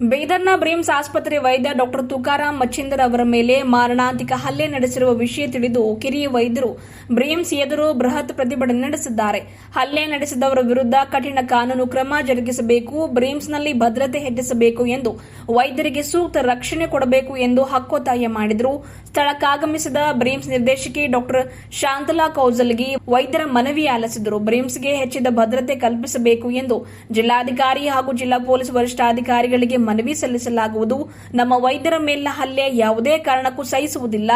ಬೀದರ್ನ BRIMS ಆಸ್ಪತ್ರೆ ವೈದ್ಯ doctor Tukaram ಮಚ್ಚಿಂದರ್ ಅವರ ಮೇಲೆ ಮಾರಣಾಂತಿಕ ಹಲ್ಲೆ ನಡೆಸಿರುವ ವಿಷಯ ತಿಳಿದು ಕಿರಿಯ ವೈದ್ಯರು ಬ್ರಿಮ್ಸ್ ಎದುರು ಬೃಹತ್ ಪ್ರತಿಭಟನೆ ನಡೆಸಿದ್ದಾರೆ. ಹಲ್ಲೆ ನಡೆಸಿದವರ ವಿರುದ್ಧ ಕಠಿಣ ಕಾನೂನು ಕ್ರಮ ಜರುಗಿಸಬೇಕು, ಬ್ರಿಮ್ಸ್ನಲ್ಲಿ ಭದ್ರತೆ ಹೆಚ್ಚಿಸಬೇಕು ಎಂದು ವೈದ್ಯರಿಗೆ ಸೂಕ್ತ ರಕ್ಷಣೆ ಕೊಡಬೇಕು ಎಂದು ಹಕ್ಕೊತ್ತಾಯ ಮಾಡಿದರು. ಸ್ಥಳಕ್ಕಾಗಮಿಸಿದ ಬ್ರಿಮ್ಸ್ ನಿರ್ದೇಶಕಿ ಡಾಕ್ಟರ್ ಶಾಂತಲಾ ಕೌಜಲ್ಗಿ ವೈದ್ಯರ ಮನವಿ ಆಲಿಸಿದರು. ಬ್ರಿಮ್ಸ್ಗೆ ಹೆಚ್ಚಿದ ಭದ್ರತೆ ಕಲ್ಪಿಸಬೇಕು ಎಂದು ಜಿಲ್ಲಾಧಿಕಾರಿ ಹಾಗೂ ಜಿಲ್ಲಾ ಪೊಲೀಸ್ ವರಿಷ್ಠಾಧಿಕಾರಿಗಳಿಗೆ ಮನವಿ ಸಲ್ಲಿಸಲಾಗುವುದು. ನಮ್ಮ ವೈದ್ಯರ ಮೇಲಿನ ಹಲ್ಲೆ ಯಾವುದೇ ಕಾರಣಕ್ಕೂ ಸಹಿಸುವುದಿಲ್ಲ.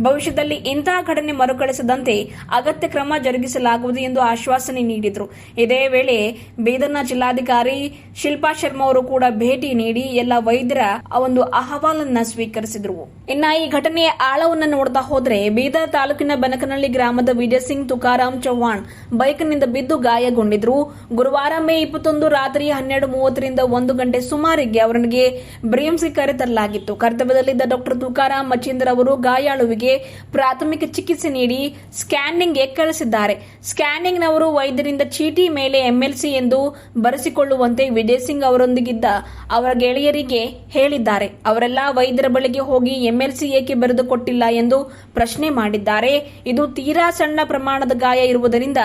ಭವಿಷ್ಯದಲ್ಲಿ ಇಂತಹ ಘಟನೆ ಮರುಕಳಿಸದಂತೆ ಅಗತ್ಯ ಕ್ರಮ ಜರುಗಿಸಲಾಗುವುದು ಎಂದು ಆಶ್ವಾಸನೆ ನೀಡಿದರು. ಇದೇ ವೇಳೆ ಬೀದರ್ನ ಜಿಲ್ಲಾಧಿಕಾರಿ ಶಿಲ್ಪಾ ಶರ್ಮಾ ಅವರು ಕೂಡ ಭೇಟಿ ನೀಡಿ ಎಲ್ಲ ವೈದ್ಯರ ಒಂದು ಅಹವಾಲನ್ನ ಸ್ವೀಕರಿಸಿದರು. ಇನ್ನ ಈ ಘಟನೆಯ ಆಳವನ್ನು ನೋಡ್ತಾ ಹೋದ್ರೆ ಬೀದರ್ ತಾಲೂಕಿನ ಬನಕನಹಳ್ಳಿ ಗ್ರಾಮದ ವಿಜಯ್ ಸಿಂಗ್ ತುಕಾರಾಂ ಚೌಹಾಣ್ ಬೈಕ್ನಿಂದ ಬಿದ್ದು ಗಾಯಗೊಂಡಿದ್ರು. ಗುರುವಾರ ಮೇ 21 ರಾತ್ರಿ 12:30ರಿಂದ 1 ಗಂಟೆ ಸುಮಾರಿಗೆ ಅವರಿಗೆ ಬ್ರಿಮ್ಸ್ಗೆ ಕರೆತರಲಾಗಿತ್ತು. ಕರ್ತವ್ಯದಲ್ಲಿದ್ದ ಡಾಕ್ಟರ್ ತುಕಾರಾಂ ಮಚ್ಚಿಂದರ್ ಅವರು ಗಾಯಾಳುವಿಗೆ ಪ್ರಾಥಮಿಕ ಚಿಕಿತ್ಸೆ ನೀಡಿ ಸ್ಕ್ಯಾನಿಂಗ್ಗೆ ಕಳಿಸಿದ್ದಾರೆ. ಸ್ಕ್ಯಾನಿಂಗ್ನವರು ವೈದ್ಯರಿಂದ ಚೀಟಿ ಮೇಲೆ ಎಂಎಲ್ಸಿ ಎಂದು ಬರೆಸಿಕೊಳ್ಳುವಂತೆ ವಿಜಯ್ ಸಿಂಗ್ ಅವರೊಂದಿಗಿದ್ದ ಅವರ ಗೆಳೆಯರಿಗೆ ಹೇಳಿದ್ದಾರೆ. ಅವರೆಲ್ಲ ವೈದ್ಯರ ಬಳಿಗೆ ಹೋಗಿ ಎಂಎಲ್ಸಿ ಏಕೆ ಬರೆದುಕೊಟ್ಟಿಲ್ಲ ಎಂದು ಪ್ರಶ್ನೆ ಮಾಡಿದ್ದಾರೆ. ಇದು ತೀರಾ ಸಣ್ಣ ಪ್ರಮಾಣದ ಗಾಯ ಇರುವುದರಿಂದ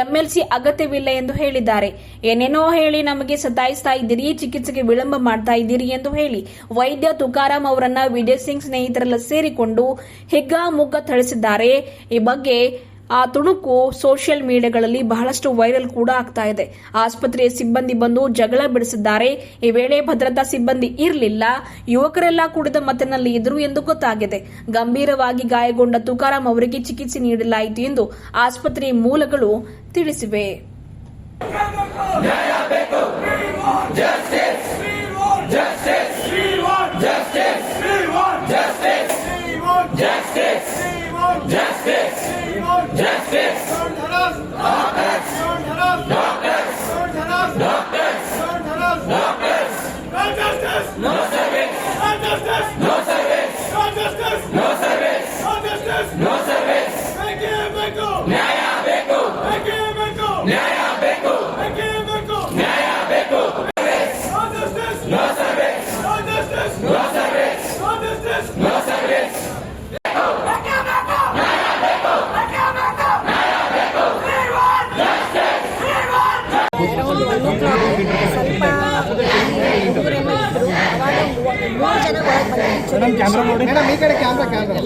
ಎಂಎಲ್ಸಿ ಅಗತ್ಯವಿಲ್ಲ ಎಂದು ಹೇಳಿದ್ದಾರೆ. ಏನೇನೋ ಹೇಳಿ ನಮಗೆ ಸತಾಯಿಸ್ತಾ ಇದ್ದೀರಿ, ಚಿಕಿತ್ಸೆಗೆ ವಿಳಂಬ ಮಾಡ್ತಾ ಇದ್ದೀರಿ ಎಂದು ಹೇಳಿ ವೈದ್ಯ ತುಕಾರಾಂ ಅವರನ್ನ ವಿಜಯ್ ಸಿಂಗ್ ಸ್ನೇಹಿತರೆಲ್ಲ ಸೇರಿಕೊಂಡು ಹಿಗ್ಗಾಮುಗ್ಗಾ ಥಳಿಸಿದ್ದಾರೆ. ಈ ಬಗ್ಗೆ ಆ ತುಣುಕು ಸೋಷಿಯಲ್ ಮೀಡಿಯಾಗಳಲ್ಲಿ ಬಹಳಷ್ಟು ವೈರಲ್ ಕೂಡ ಆಗ್ತಾ ಇದೆ. ಆಸ್ಪತ್ರೆಯ ಸಿಬ್ಬಂದಿ ಬಂದು ಜಗಳ ಬಿಡಿಸಿದ್ದಾರೆ. ಈ ವೇಳೆ ಭದ್ರತಾ ಸಿಬ್ಬಂದಿ ಇರಲಿಲ್ಲ, ಯುವಕರೆಲ್ಲ ಕುಡಿದ ಮತ್ತಿನಲ್ಲಿ ಇದ್ರು ಎಂದು ಗೊತ್ತಾಗಿದೆ. ಗಂಭೀರವಾಗಿ ಗಾಯಗೊಂಡ ತುಕಾರಾಂ ಅವರಿಗೆ ಚಿಕಿತ್ಸೆ ನೀಡಲಾಯಿತು ಎಂದು ಆಸ್ಪತ್ರೆಯ ಮೂಲಗಳು ತಿಳಿಸಿವೆ.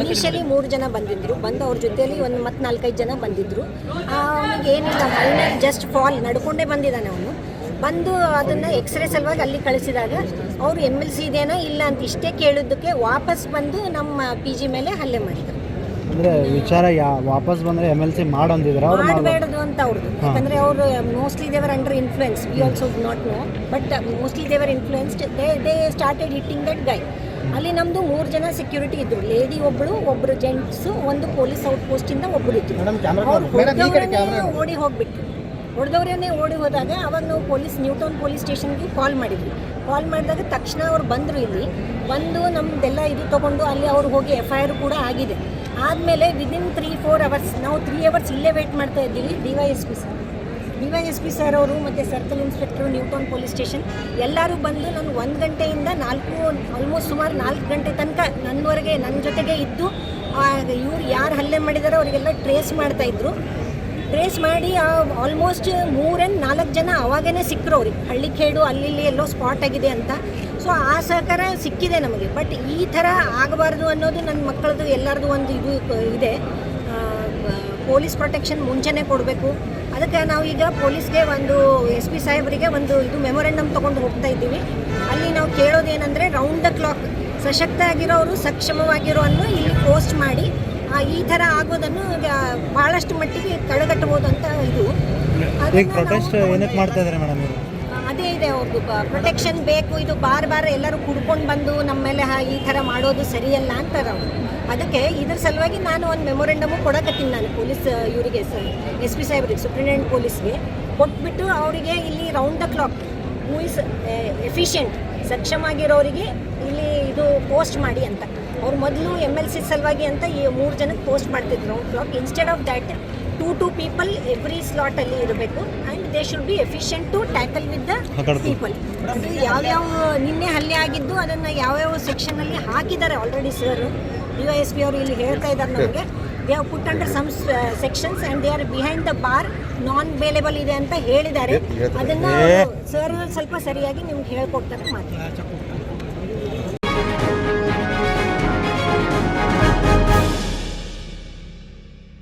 ಇನಿಷಿಯಲಿ 3 ಜನ ಬಂದಿದ್ರು. ಬಂದು ಅವ್ರ ಜೊತೆಯಲ್ಲಿ ಒಂದು 4-5 ಜನ ಬಂದಿದ್ರು. ಅವನಿಗೆ ಏನಿಲ್ಲ, ಮೈನರ್ ಜಸ್ಟ್ ಫಾಲ್, ನಡ್ಕೊಂಡೇ ಬಂದಿದ್ದಾನೆ ಅವನು. ಬಂದು ಅದನ್ನು ಎಕ್ಸ್ರೇ ಸಲುವಾಗಿ ಅಲ್ಲಿ ಕಳಿಸಿದಾಗ ಅವರು MLC ಇದೇನೋ ಇಲ್ಲ ಅಂತ ಇಷ್ಟೇ ಕೇಳಿದ್ದಕ್ಕೆ ವಾಪಸ್ ಬಂದು ನಮ್ಮ PG ಮೇಲೆ ಹಲ್ಲೆ ಮಾಡಿದ್ರು. ಅಂದರೆ ವಿಚಾರ ವಾಪಸ್ ಬಂದರೆ MLC ಮಾಡಬೇಡದು ಅಂತ ಅವ್ರದ್ದು. ಯಾಕಂದರೆ ಅವರು mostly they were under influence, we also not know, but mostly they were influenced. They started hitting that guy. ಅಲ್ಲಿ ನಮ್ಮದು 3 ಜನ ಸೆಕ್ಯೂರಿಟಿ ಇದ್ರು. ಲೇಡಿ ಒಬ್ಬರು ಜೆಂಟ್ಸು, ಒಂದು ಪೊಲೀಸ್ ಔಟ್ ಪೋಸ್ಟಿಂದ ಒಬ್ಬರು ಇದ್ರು. ಅವ್ರು ಓಡಿ ಹೋಗ್ಬಿಟ್ರು. ಹೊಡೆದವರನ್ನೇ ಓಡಿ ಹೋದಾಗ ಅವಾಗ ನಾವು ನ್ಯೂಟೌನ್ ಪೊಲೀಸ್ ಸ್ಟೇಷನ್ಗೆ ಕಾಲ್ ಮಾಡಿದ್ವಿ. ಕಾಲ್ ಮಾಡಿದಾಗ ತಕ್ಷಣ ಅವ್ರು ಬಂದರು. ಇಲ್ಲಿ ಬಂದು ನಮ್ಮದೆಲ್ಲ ಇದು ತೊಗೊಂಡು ಅಲ್ಲಿ ಅವ್ರು ಹೋಗಿ FIR ಕೂಡ ಆಗಿದೆ. ಆದಮೇಲೆ ವಿದಿನ್ 3-4 ಅವರ್ಸ್ ನಾವು 3 ಅವರ್ಸ್ ಇಲ್ಲೇ ವೇಟ್ ಮಾಡ್ತಾ ಇದ್ದೀವಿ. DYSP ಸರ್ ಅವರು ಮತ್ತು circle inspector, New Town police station ಎಲ್ಲರೂ ಬಂದು ನಾನು 1 ಗಂಟೆಯಿಂದ ಆಲ್ಮೋಸ್ಟ್ ಸುಮಾರು 4 ಗಂಟೆ ತನಕ ನನ್ನವರೆಗೆ ನನ್ನ ಜೊತೆಗೆ ಇದ್ದು ಇವ್ರು ಯಾರು ಹಲ್ಲೆ ಮಾಡಿದಾರೋ ಅವರಿಗೆಲ್ಲ ಟ್ರೇಸ್ ಮಾಡ್ತಾಯಿದ್ರು. ಟ್ರೇಸ್ ಮಾಡಿ ಆಲ್ಮೋಸ್ಟ್ 3-4 ಜನ ಅವಾಗೇ ಸಿಕ್ಕರು ಅವ್ರಿಗೆ. ಹಳ್ಳಿಖೇಡು ಅಲ್ಲಿ ಎಲ್ಲೋ ಸ್ಪಾಟ್ ಆಗಿದೆ ಅಂತ. ಸೊ ಆ ಸಹಕಾರ ಸಿಕ್ಕಿದೆ ನಮಗೆ. ಬಟ್ ಈ ಥರ ಆಗಬಾರ್ದು ಅನ್ನೋದು ನನ್ನ ಮಕ್ಕಳದು ಎಲ್ಲರದು ಒಂದು ಇದು ಇದೆ. ಪೊಲೀಸ್ ಪ್ರೊಟೆಕ್ಷನ್ ಮುಂಚೆನೇ ಕೊಡಬೇಕು. ಅದಕ್ಕೆ ನಾವು ಈಗ ಪೊಲೀಸ್ಗೆ ಒಂದು SP ಸಾಹೇಬರಿಗೆ ಒಂದು ಇದು ಮೆಮೊರೆಂಡಮ್ ತೊಗೊಂಡು ಹೋಗ್ತಾ ಇದ್ದೀವಿ. ಅಲ್ಲಿ ನಾವು ಕೇಳೋದೇನೆಂದರೆ ರೌಂಡ್ ದ ಕ್ಲಾಕ್ ಸಶಕ್ತ ಆಗಿರೋರು, ಸಕ್ಷಮವಾಗಿರೋ ಅನ್ನು ಇಲ್ಲಿ ಪೋಸ್ಟ್ ಮಾಡಿ ಈ ಥರ ಆಗೋದನ್ನು ಭಾಳಷ್ಟು ಮಟ್ಟಿಗೆ ತಡೆಗಟ್ಟಬಹುದು ಅಂತ ಇದು. ಅದೇ ಇದೆ ಅವ್ರದ್ದು ಪ್ರೊಟೆಕ್ಷನ್ ಬೇಕು. ಇದು ಬಾರ್ ಎಲ್ಲರೂ ಕುಡ್ಕೊಂಡು ಬಂದು ನಮ್ಮ ಮೇಲೆ ಈ ಥರ ಮಾಡೋದು ಸರಿಯಲ್ಲ ಅಂತಾರೆ ಅವರು. ಅದಕ್ಕೆ ಇದ್ರ ಸಲುವಾಗಿ ನಾನು ಒಂದು ಮೆಮೊರೆಂಡಮು ಕೊಡಕತ್ತೀನಿ. ನಾನು ಪೊಲೀಸ್ ಇವರಿಗೆ SP ಸಾಹೇಬ್ರಿಗೆ, ಸೂಪ್ರಿಟೆಂಡೆಂಟ್ ಪೊಲೀಸ್ಗೆ ಕೊಟ್ಬಿಟ್ಟು ಅವರಿಗೆ ಇಲ್ಲಿ round the clock who is efficient, ಸಕ್ಷಮಾಗಿರೋರಿಗೆ ಇಲ್ಲಿ ಇದು ಪೋಸ್ಟ್ ಮಾಡಿ ಅಂತ. ಅವ್ರು ಮೊದಲು MLC ಸಲುವಾಗಿ ಅಂತ ಈ 3 ಜನಕ್ಕೆ ಪೋಸ್ಟ್ ಮಾಡ್ತಿದ್ರು round clock. Instead of that 2 people every ಸ್ಲಾಟಲ್ಲಿ ಇರಬೇಕು. And they should be efficient to tackle with the people. ಅದು ಯಾವ್ಯಾವ ನಿನ್ನೆ ಹಲ್ಲೆ ಆಗಿದ್ದು ಅದನ್ನು ಯಾವ್ಯಾವ ಸೆಕ್ಷನಲ್ಲಿ ಹಾಕಿದ್ದಾರೆ ಆಲ್ರೆಡಿ ಸರ್ DYSP ಅವರು ಇಲ್ಲಿ ಹೇಳ್ತಾ ಇದ್ದಾರೆ ನಮಗೆ. They have put under some sections and they are behind the bar, non bailable ಇದೆ ಅಂತ ಹೇಳಿದ್ದಾರೆ. ಅದನ್ನು ಸರ್ ಸ್ವಲ್ಪ ಸರಿಯಾಗಿ ನಿಮ್ಗೆ ಹೇಳ್ಕೊಡ್ತಾರೆ ಮಾತು.